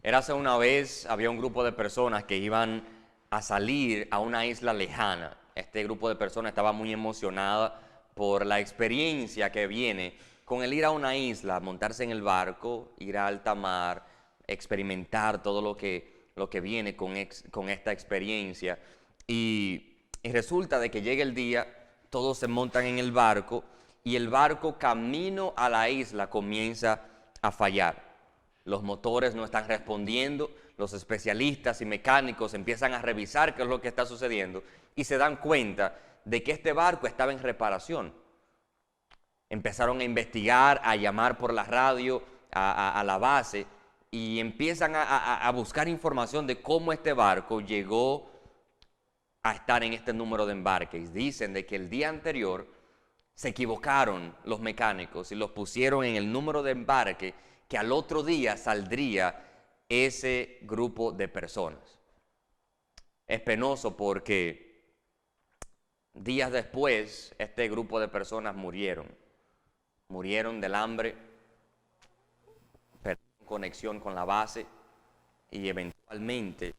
Érase una vez, había un grupo de personas que iban a salir a una isla lejana. Este grupo de personas estaba muy emocionada por la experiencia que viene con el ir a una isla, montarse en el barco, ir a alta mar, experimentar todo lo que viene con esta experiencia. Y resulta de que llega el día, todos se montan en el barco y el barco camino a la isla comienza a fallar. Los motores no están respondiendo, los especialistas y mecánicos empiezan a revisar qué es lo que está sucediendo y se dan cuenta de que este barco estaba en reparación. Empezaron a investigar, a llamar por la radio a la base y empiezan a buscar información de cómo este barco llegó a estar en este número de embarques. Dicen de que el día anterior se equivocaron los mecánicos y los pusieron en el número de embarque que al otro día saldría ese grupo de personas. Es penoso porque días después este grupo de personas murieron del hambre, perdieron conexión con la base y eventualmente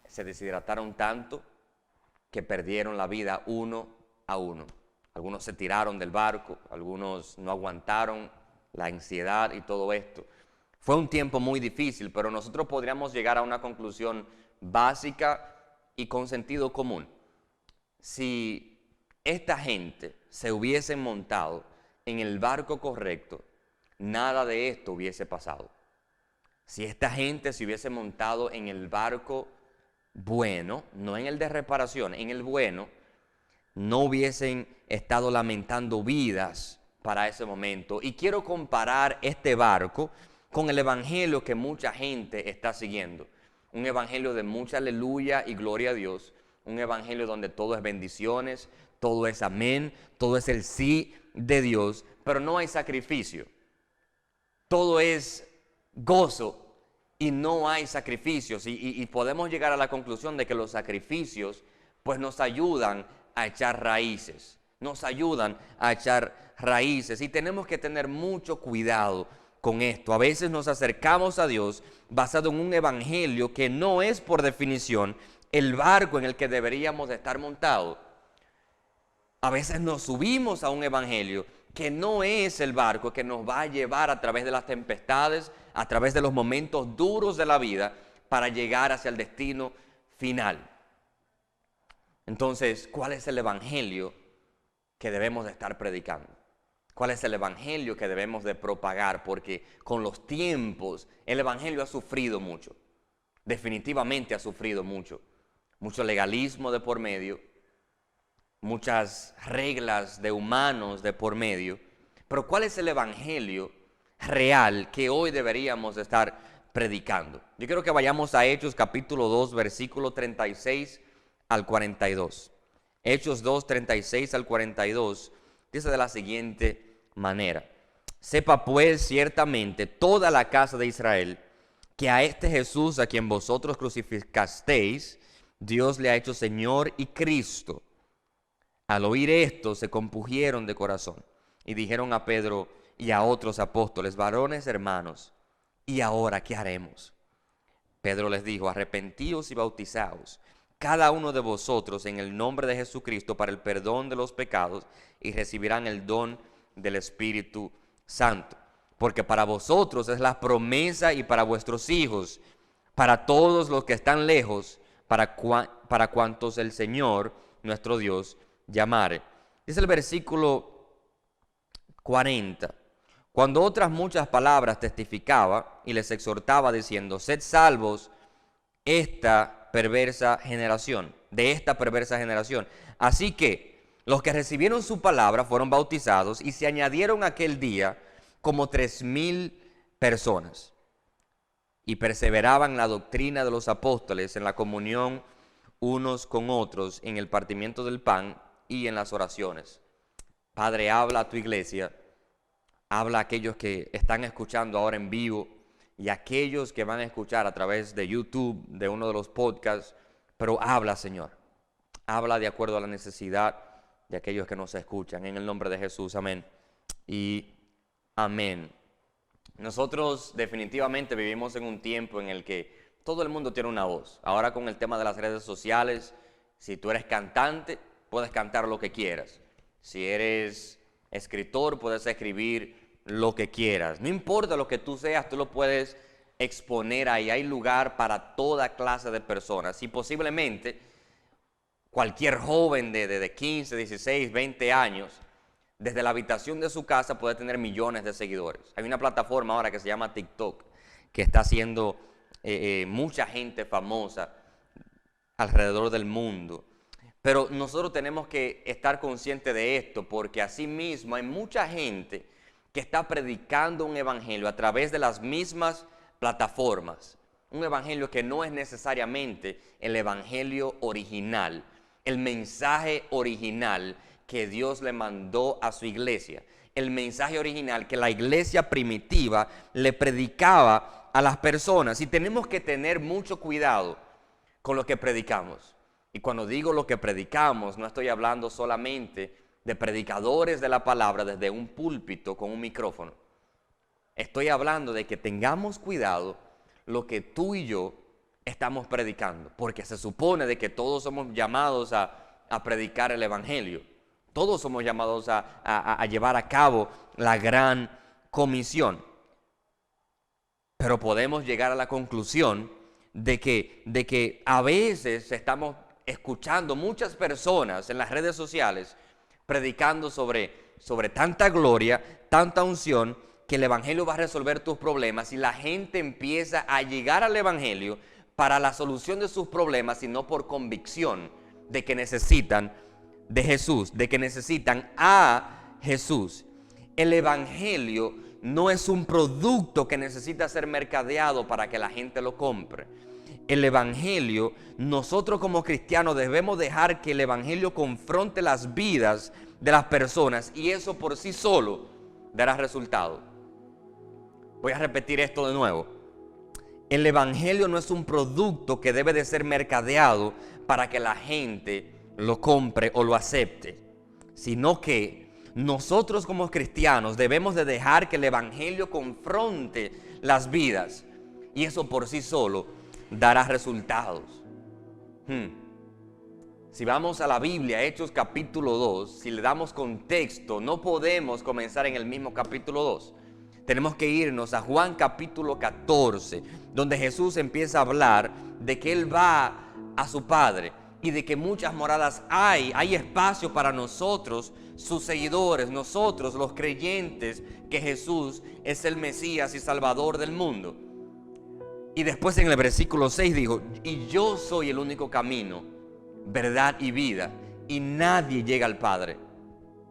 se deshidrataron tanto que perdieron la vida uno a uno. Algunos se tiraron del barco, algunos no aguantaron la ansiedad y todo esto. Fue un tiempo muy difícil, pero nosotros podríamos llegar a una conclusión básica y con sentido común. Si esta gente se hubiese montado en el barco correcto, nada de esto hubiese pasado. Si esta gente se hubiese montado en el barco bueno, no en el de reparación, en el bueno, no hubiesen estado lamentando vidas para ese momento. Y quiero comparar este barco con el evangelio que mucha gente está siguiendo. Un evangelio de mucha aleluya y gloria a Dios. Un evangelio donde todo es bendiciones, todo es amén, todo es el sí de Dios, pero no hay sacrificio. Todo es gozo y no hay sacrificios. Y podemos llegar a la conclusión de que los sacrificios pues nos ayudan a echar raíces. Nos ayudan a echar raíces y tenemos que tener mucho cuidado con esto. A veces nos acercamos a Dios basado en un evangelio que no es por definición el barco en el que deberíamos de estar montados. A veces nos subimos a un evangelio que no es el barco que nos va a llevar a través de las tempestades, a través de los momentos duros de la vida para llegar hacia el destino final. Entonces, ¿cuál es el evangelio que debemos de estar predicando? ¿Cuál es el evangelio que debemos de propagar? Porque con los tiempos el evangelio ha sufrido mucho. Definitivamente ha sufrido mucho. Mucho legalismo de por medio, muchas reglas de humanos de por medio. Pero ¿cuál es el evangelio real que hoy deberíamos de estar predicando? Yo quiero que vayamos a Hechos capítulo 2, versículo 36 al 42. Hechos 2, 36 al 42, dice de la siguiente manera: sepa pues ciertamente toda la casa de Israel que a este Jesús a quien vosotros crucificasteis, Dios le ha hecho Señor y Cristo. Al oír esto se compungieron de corazón y dijeron a Pedro y a otros apóstoles: varones hermanos, ¿y ahora qué haremos? Pedro les dijo: arrepentíos y bautizaos cada uno de vosotros en el nombre de Jesucristo para el perdón de los pecados y recibirán el don del Espíritu Santo. Porque para vosotros es la promesa y para vuestros hijos, para todos los que están lejos, para cuantos el Señor, nuestro Dios, llamare. Dice el versículo 40. Cuando otras muchas palabras testificaba y les exhortaba diciendo: sed salvos de esta perversa generación. Así que los que recibieron su palabra fueron bautizados y se añadieron aquel día como 3,000 personas. Y perseveraban en la doctrina de los apóstoles, en la comunión unos con otros, en el partimiento del pan y en las oraciones. Padre, habla a tu iglesia, habla a aquellos que están escuchando ahora en vivo y a aquellos que van a escuchar a través de YouTube, de uno de los podcasts, pero habla, Señor. Habla de acuerdo a la necesidad de aquellos que nos escuchan. En el nombre de Jesús, amén y amén. Nosotros definitivamente vivimos en un tiempo en el que todo el mundo tiene una voz. Ahora con el tema de las redes sociales, si tú eres cantante, puedes cantar lo que quieras. Si eres escritor, puedes escribir lo que quieras. No importa lo que tú seas, tú lo puedes exponer ahí. Hay lugar para toda clase de personas. Y posiblemente cualquier joven de 15, 16, 20 años, desde la habitación de su casa puede tener millones de seguidores. Hay una plataforma ahora que se llama TikTok, que está haciendo mucha gente famosa alrededor del mundo. Pero nosotros tenemos que estar conscientes de esto, porque asimismo hay mucha gente que está predicando un evangelio a través de las mismas plataformas. Un evangelio que no es necesariamente el evangelio original, el mensaje original que Dios le mandó a su iglesia. El mensaje original que la iglesia primitiva le predicaba a las personas. Y tenemos que tener mucho cuidado con lo que predicamos. Y cuando digo lo que predicamos, no estoy hablando solamente de predicadores de la palabra desde un púlpito con un micrófono. Estoy hablando de que tengamos cuidado lo que tú y yo estamos predicando, porque se supone de que todos somos llamados a predicar el evangelio. Todos somos llamados a llevar a cabo la gran comisión. Pero podemos llegar a la conclusión de que a veces estamos escuchando muchas personas en las redes sociales predicando sobre tanta gloria, tanta unción, que el evangelio va a resolver tus problemas, y la gente empieza a llegar al evangelio para la solución de sus problemas y no por convicción de que necesitan de Jesús, de que necesitan a Jesús. El evangelio no es un producto que necesita ser mercadeado para que la gente lo compre. El evangelio, nosotros como cristianos debemos dejar que el evangelio confronte las vidas de las personas, y eso por sí solo dará resultado. Voy a repetir esto de nuevo. El evangelio no es un producto que debe de ser mercadeado para que la gente lo compre o lo acepte, sino que nosotros como cristianos debemos de dejar que el evangelio confronte las vidas, y eso por sí solo dará resultados. Si vamos a la Biblia, Hechos capítulo 2, si le damos contexto, no podemos comenzar en el mismo capítulo 2. Tenemos que irnos a Juan capítulo 14, donde Jesús empieza a hablar de que Él va a su Padre y de que muchas moradas hay espacio para nosotros, sus seguidores, nosotros los creyentes, que Jesús es el Mesías y Salvador del mundo. Y después en el versículo 6 dijo: y yo soy el único camino, verdad y vida, y nadie llega al Padre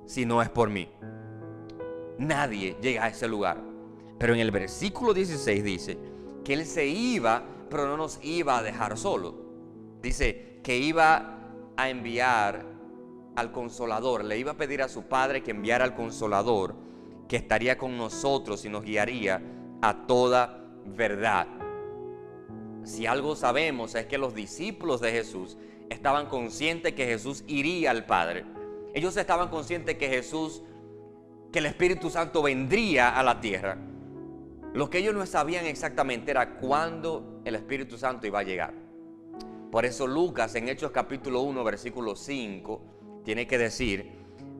si no es por mí. Nadie llega a ese lugar. Pero en el versículo 16 dice que Él se iba, pero no nos iba a dejar solo. Dice que iba a enviar al Consolador, le iba a pedir a su Padre que enviara al Consolador, que estaría con nosotros y nos guiaría a toda verdad. Si algo sabemos es que los discípulos de Jesús estaban conscientes que Jesús iría al Padre. Ellos estaban conscientes que que el Espíritu Santo vendría a la tierra. Lo que ellos no sabían exactamente era cuándo el Espíritu Santo iba a llegar. Por eso Lucas en Hechos capítulo 1 versículo 5 tiene que decir: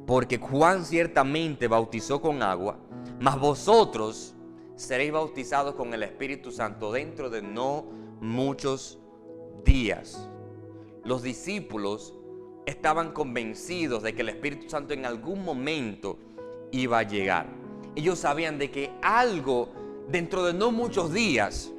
porque Juan ciertamente bautizó con agua, mas vosotros seréis bautizados con el Espíritu Santo dentro de no muchos días. Los discípulos estaban convencidos de que el Espíritu Santo en algún momento iba a llegar. Ellos sabían de que algo dentro de no muchos días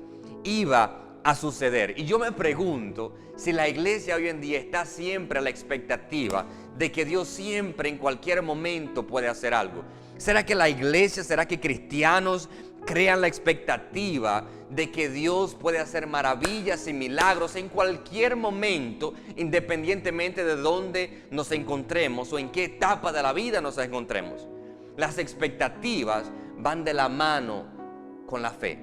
iba a suceder. Y yo me pregunto si la iglesia hoy en día está siempre a la expectativa de que Dios siempre en cualquier momento puede hacer algo. ¿Será que la iglesia, será que cristianos crean la expectativa de que Dios puede hacer maravillas y milagros en cualquier momento, independientemente de dónde nos encontremos o en qué etapa de la vida nos encontremos? Las expectativas van de la mano con la fe.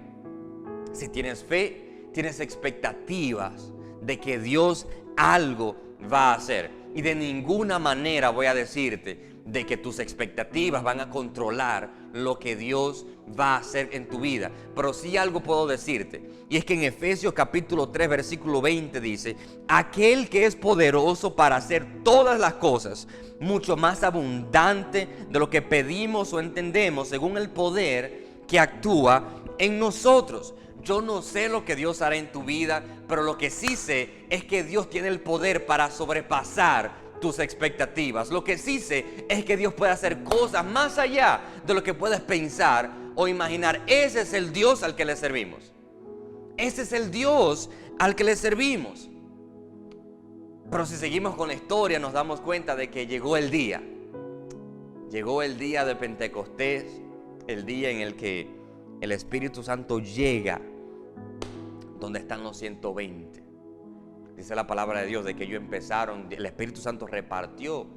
Si tienes fe, tienes expectativas de que Dios algo va a hacer. Y de ninguna manera voy a decirte de que tus expectativas van a controlar lo que Dios va a hacer en tu vida. Pero sí algo puedo decirte, y es que en Efesios capítulo 3 versículo 20 dice: aquel que es poderoso para hacer todas las cosas mucho más abundante de lo que pedimos o entendemos, según el poder que actúa en nosotros. Yo no sé lo que Dios hará en tu vida, pero lo que sí sé es que Dios tiene el poder para sobrepasar tus expectativas. Lo que sí sé es que Dios puede hacer cosas más allá de lo que puedes pensar o imaginar. Ese es el Dios al que le servimos. Ese es el Dios al que le servimos. Pero si seguimos con la historia, nos damos cuenta de que llegó el día. Llegó el día de Pentecostés, el día en el que el Espíritu Santo llega donde están los 120. Dice la palabra de Dios de que ellos empezaron, el Espíritu Santo repartió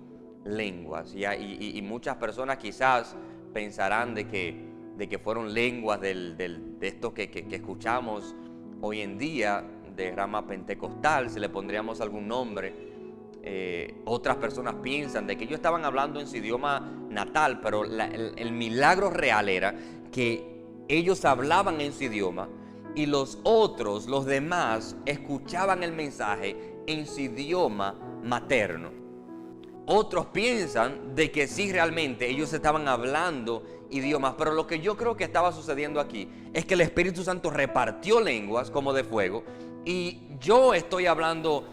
lenguas y muchas personas quizás pensarán de que fueron lenguas de esto que escuchamos hoy en día, de rama pentecostal, si le pondríamos algún nombre. Otras personas piensan de que ellos estaban hablando en su idioma natal, pero el milagro real era que ellos hablaban en su idioma y los otros, los demás, escuchaban el mensaje en su idioma materno. Otros piensan de que sí, realmente ellos estaban hablando idiomas, pero lo que yo creo que estaba sucediendo aquí es que el Espíritu Santo repartió lenguas como de fuego, y yo estoy hablando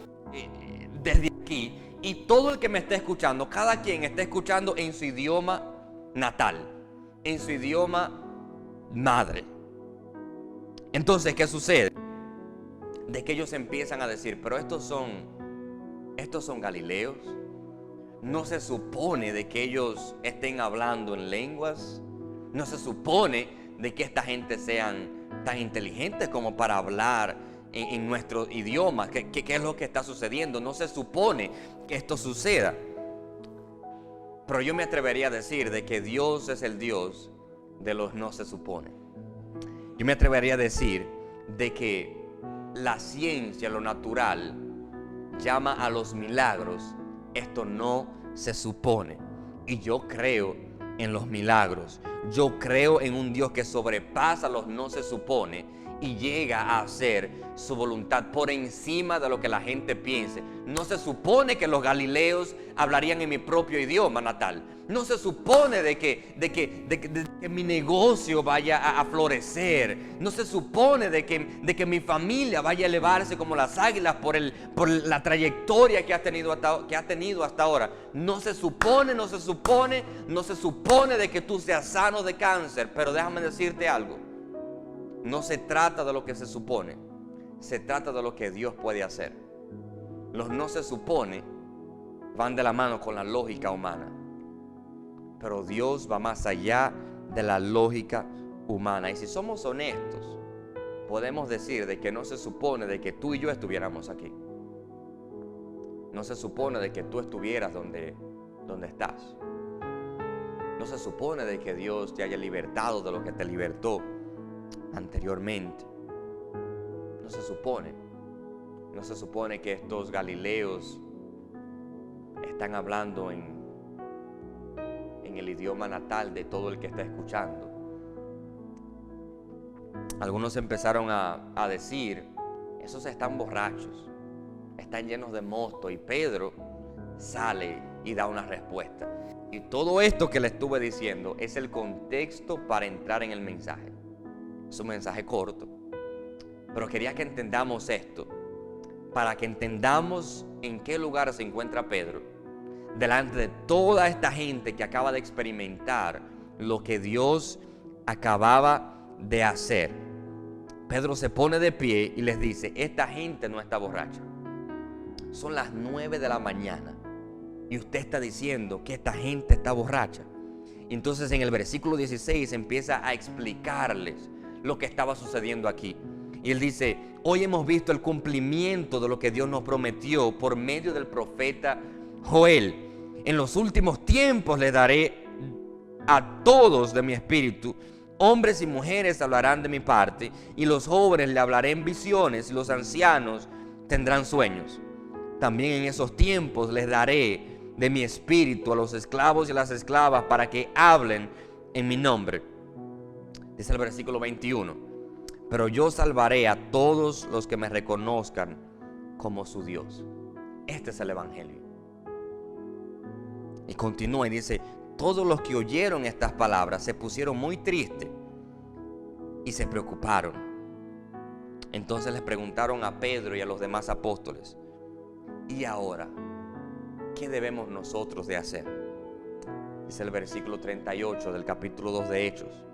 desde aquí, y todo el que me está escuchando, cada quien está escuchando en su idioma natal, en su idioma madre. Entonces, ¿qué sucede? De que ellos empiezan a decir: pero estos son galileos. No se supone de que ellos estén hablando en lenguas. No se supone de que esta gente sean tan inteligentes como para hablar en nuestro idioma. ¿Qué es lo que está sucediendo? No se supone que esto suceda. Pero yo me atrevería a decir de que Dios es el Dios de los no se supone. Yo me atrevería a decir de que la ciencia, lo natural, llama a los milagros esto no se supone. Y yo creo en los milagros. Yo creo en un Dios que sobrepasa los no se supone y llega a hacer su voluntad por encima de lo que la gente piense. No se supone que los galileos hablarían en mi propio idioma natal. No se supone de que mi negocio vaya a florecer. No se supone de que mi familia vaya a elevarse como las águilas por la trayectoria que ha tenido hasta ahora. No se supone de que tú seas sano de cáncer. Pero déjame decirte algo. No se trata de lo que se supone. Se trata de lo que Dios puede hacer. Los no se supone van de la mano con la lógica humana. Pero Dios va más allá de la lógica humana. Y si somos honestos, podemos decir de que no se supone de que tú y yo estuviéramos aquí. No se supone de que tú estuvieras donde estás. No se supone de que Dios te haya libertado de lo que te libertó anteriormente. No se supone. No se supone que estos galileos están hablando en el idioma natal de todo el que está escuchando. Algunos empezaron a decir: esos están borrachos, están llenos de mosto. Y Pedro sale y da una respuesta. Y todo esto que le estuve diciendo es el contexto para entrar en el mensaje. Es un mensaje corto, pero quería que entendamos esto, para que entendamos en qué lugar se encuentra Pedro delante de toda esta gente que acaba de experimentar lo que Dios acababa de hacer. Pedro se pone de pie y les dice: esta gente no está borracha. Son las 9 de la mañana y usted está diciendo que esta gente está borracha. Y entonces en el versículo 16 empieza a explicarles lo que estaba sucediendo aquí. Y él dice: hoy hemos visto el cumplimiento de lo que Dios nos prometió por medio del profeta Joel. En los últimos tiempos le daré a todos de mi espíritu. Hombres y mujeres hablarán de mi parte, y los jóvenes le hablaré en visiones, y los ancianos tendrán sueños. También en esos tiempos les daré de mi espíritu a los esclavos y a las esclavas para que hablen en mi nombre. Dice el versículo 21. Pero yo salvaré a todos los que me reconozcan como su Dios. Este es el evangelio. Y continúa y dice: todos los que oyeron estas palabras se pusieron muy tristes y se preocuparon. Entonces les preguntaron a Pedro y a los demás apóstoles: ¿y ahora qué debemos nosotros de hacer? Dice el versículo 38 del capítulo 2 de Hechos: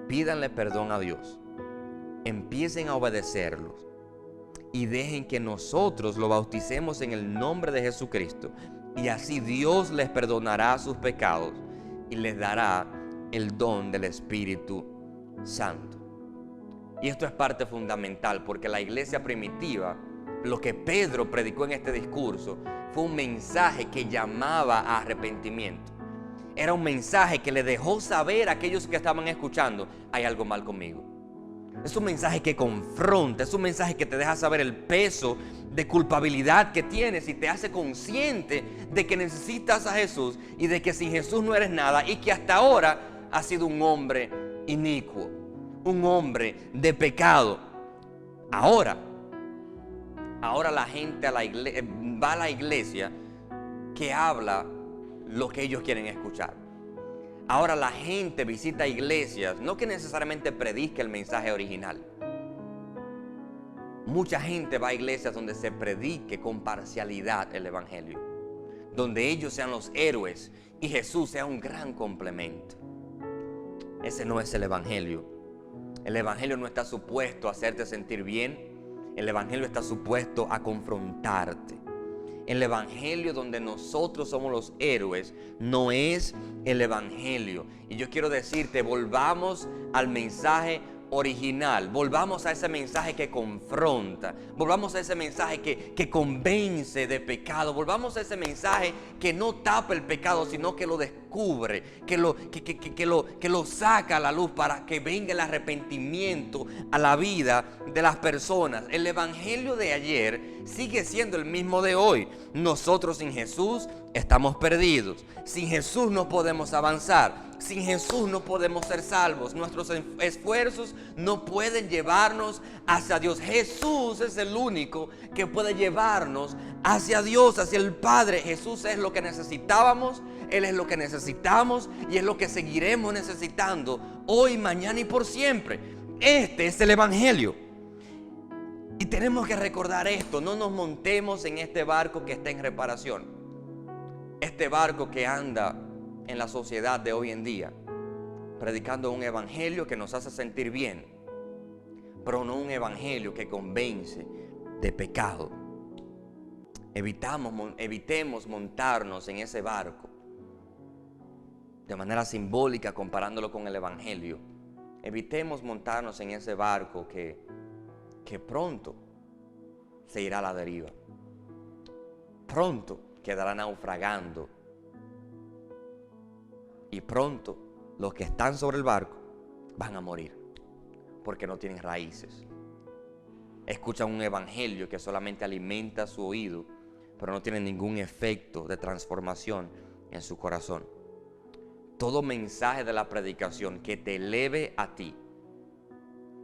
pídanle perdón a Dios, empiecen a obedecerlos y dejen que nosotros lo bauticemos en el nombre de Jesucristo, y así Dios les perdonará sus pecados y les dará el don del Espíritu Santo. Y esto es parte fundamental, porque la iglesia primitiva, lo que Pedro predicó en este discurso, fue un mensaje que llamaba a arrepentimiento. Era un mensaje que le dejó saber a aquellos que estaban escuchando: hay algo mal conmigo. Es un mensaje que confronta, es un mensaje que te deja saber el peso de culpabilidad que tienes y te hace consciente de que necesitas a Jesús y de que sin Jesús no eres nada, y que hasta ahora has sido un hombre inicuo, un hombre de pecado. Ahora la gente va a la iglesia que habla lo que ellos quieren escuchar. Ahora la gente visita iglesias, no que necesariamente predique el mensaje original. Mucha gente va a iglesias donde se predique con parcialidad el evangelio, donde ellos sean los héroes y Jesús sea un gran complemento. Ese no es el evangelio. El evangelio no está supuesto a hacerte sentir bien. El evangelio está supuesto a confrontarte. El evangelio donde nosotros somos los héroes no es el evangelio. Y yo quiero decirte: volvamos al mensaje original, volvamos a ese mensaje que confronta, volvamos a ese mensaje que convence de pecado, volvamos a ese mensaje que no tapa el pecado, sino que lo descubre, que lo saca a la luz para que venga el arrepentimiento a la vida de las personas. El evangelio de ayer sigue siendo el mismo de hoy. Nosotros sin Jesús estamos perdidos. Sin Jesús no podemos avanzar. Sin Jesús no podemos ser salvos. Nuestros esfuerzos no pueden llevarnos hacia Dios. Jesús es el único que puede llevarnos hacia Dios, hacia el Padre. Jesús es lo que necesitábamos, Él es lo que necesitamos y es lo que seguiremos necesitando hoy, mañana y por siempre. Este es el evangelio. Y tenemos que recordar esto: no nos montemos en este barco que está en reparación. Este barco que anda en la sociedad de hoy en día, predicando un evangelio que nos hace sentir bien, pero no un evangelio que convence de pecado. Evitemos montarnos en ese barco de manera simbólica, comparándolo con el evangelio. Evitemos montarnos en ese barco que pronto se irá a la deriva, pronto quedará naufragando, y pronto los que están sobre el barco van a morir porque no tienen raíces. Escuchan un evangelio que solamente alimenta su oído, pero no tiene ningún efecto de transformación en su corazón. Todo mensaje de la predicación que te eleve a ti,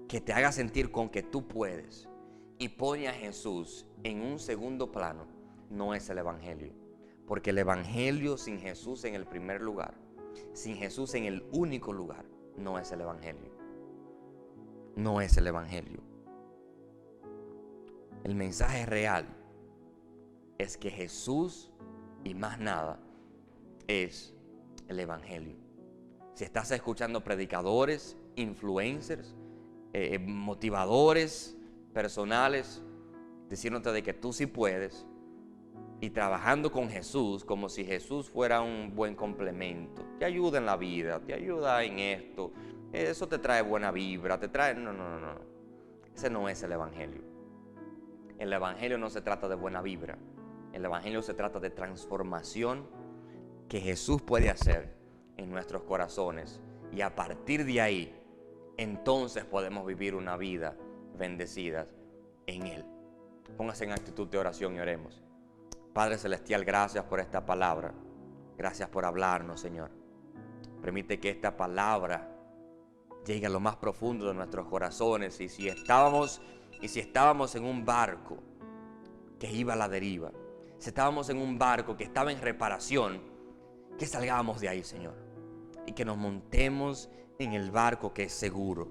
que te haga sentir con que tú puedes y pone a Jesús en un segundo plano, no es el evangelio. Porque el evangelio sin Jesús en el primer lugar, sin Jesús en el único lugar, no es el evangelio. No es el evangelio. El mensaje real es que Jesús y más nada es el evangelio. Si estás escuchando predicadores, influencers, motivadores personales diciéndote de que tú sí puedes, y trabajando con Jesús como si Jesús fuera un buen complemento, te ayuda en la vida, te ayuda en esto, eso te trae buena vibra, te trae... No. Ese no es el evangelio. El evangelio no se trata de buena vibra. El evangelio se trata de transformación que Jesús puede hacer en nuestros corazones, y a partir de ahí entonces podemos vivir una vida bendecida en Él. Póngase en actitud de oración y oremos. Padre Celestial, gracias por esta palabra. Gracias por hablarnos, Señor. Permite que esta palabra llegue a lo más profundo de nuestros corazones. Y si estábamos en un barco que iba a la deriva, si estábamos en un barco que estaba en reparación, que salgamos de ahí, Señor, y que nos montemos en el barco que es seguro.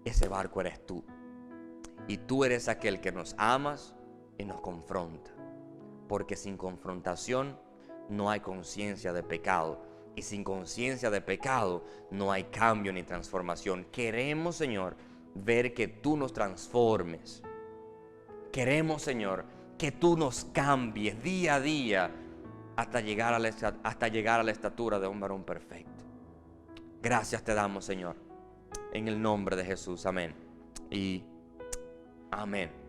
Ese barco eres tú, y tú eres aquel que nos amas y nos confronta, porque sin confrontación no hay conciencia de pecado, y sin conciencia de pecado no hay cambio ni transformación. Queremos, Señor, ver que tú nos transformes. Queremos, Señor, que tú nos cambies día a día hasta llegar a la estatura de un varón perfecto. Gracias te damos, Señor, en el nombre de Jesús. Amén y amén.